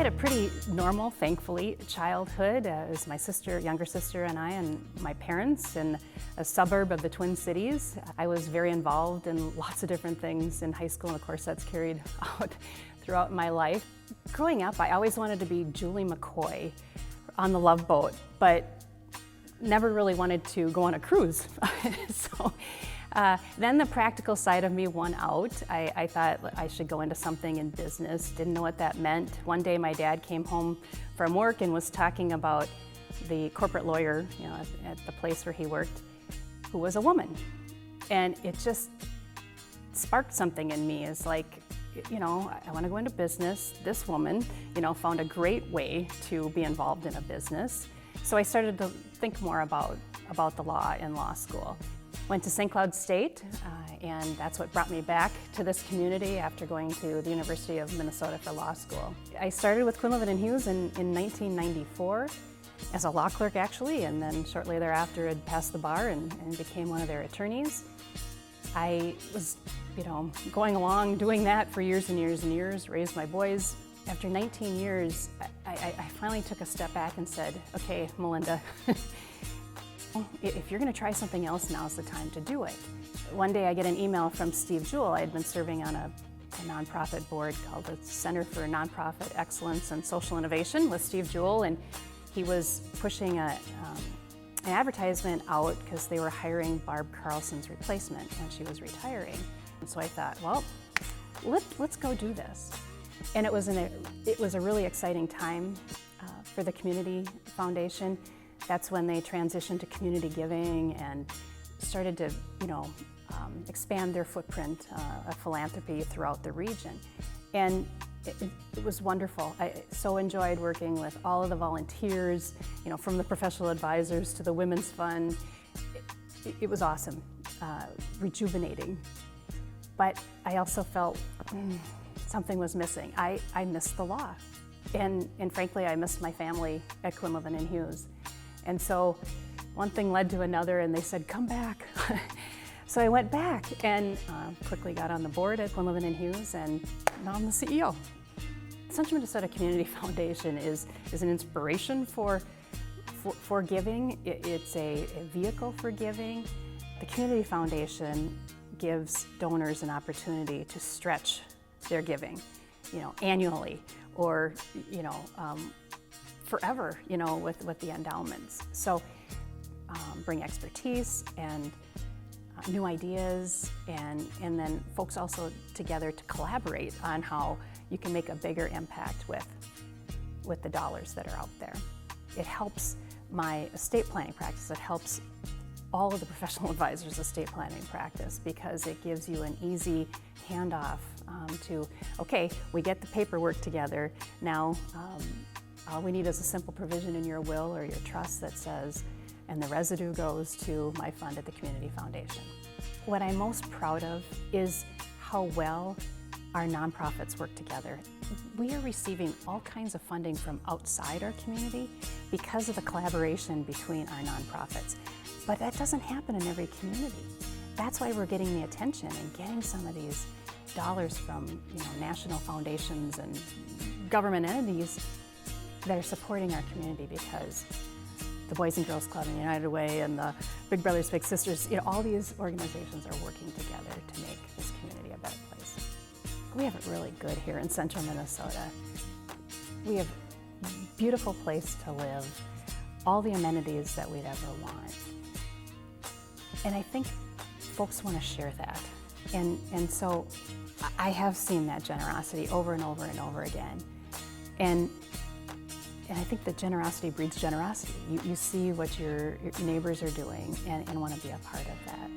had a pretty normal, thankfully, childhood. It was my younger sister and I and my parents in a suburb of the Twin Cities. I was very involved in lots of different things in high school, and of course that's carried out throughout my life. Growing up, I always wanted to be Julie McCoy on the Love Boat, but never really wanted to go on a cruise. Then the practical side of me won out. I thought I should go into something in business, didn't know what that meant. One day my dad came home from work and was talking about the corporate lawyer, at the place where he worked, who was a woman. And it just sparked something in me. It's like, I want to go into business. This woman, found a great way to be involved in a business. So I started to think more about the law in law school. Went to St. Cloud State, and that's what brought me back to this community after going to the University of Minnesota for law school. I started with Quinlivan & Hughes in 1994 as a law clerk, actually, and then shortly thereafter had passed the bar and became one of their attorneys. I was, going along doing that for years and years and years, raised my boys. After 19 years, I finally took a step back and said, okay, Melinda, if you're going to try something else, now's the time to do it. One day I get an email from Steve Jewell. I had been serving on a nonprofit board called the Center for Nonprofit Excellence and Social Innovation with Steve Jewell, and he was pushing an advertisement out because they were hiring Barb Carlson's replacement and she was retiring. And so I thought, well, let's go do this. And it was a really exciting time for the Community Foundation. That's when they transitioned to community giving and started to, expand their footprint of philanthropy throughout the region. And it was wonderful. I so enjoyed working with all of the volunteers, from the professional advisors to the Women's Fund. It was awesome, rejuvenating. But I also felt something was missing. I missed the law. And frankly, I missed my family at Quinlivan & Hughes. And so one thing led to another, and they said, come back. So I went back and quickly got on the board at Quinlivan & Hughes, and now I'm the CEO. Central Minnesota Community Foundation is an inspiration for giving. It's a vehicle for giving. The Community Foundation gives donors an opportunity to stretch their giving, annually or, forever, with the endowments. So bring expertise and new ideas, and then folks also together to collaborate on how you can make a bigger impact with the dollars that are out there. It helps my estate planning practice. It helps all of the professional advisors' estate planning practice because it gives you an easy handoff to, okay, we get the paperwork together. Now, all we need is a simple provision in your will or your trust that says, and the residue goes to my fund at the Community Foundation. What I'm most proud of is how well our nonprofits work together. We are receiving all kinds of funding from outside our community because of the collaboration between our nonprofits. But that doesn't happen in every community. That's why we're getting the attention and getting some of these dollars from national foundations and government entities that are supporting our community, because the Boys and Girls Club and United Way and the Big Brothers Big Sisters, all these organizations are working together to make this community a better place. We have it really good here in central Minnesota. We have a beautiful place to live, all the amenities that we'd ever want. And I think folks want to share that. And so I have seen that generosity over and over and over again. And I think that generosity breeds generosity. You see what your neighbors are doing and want to be a part of that.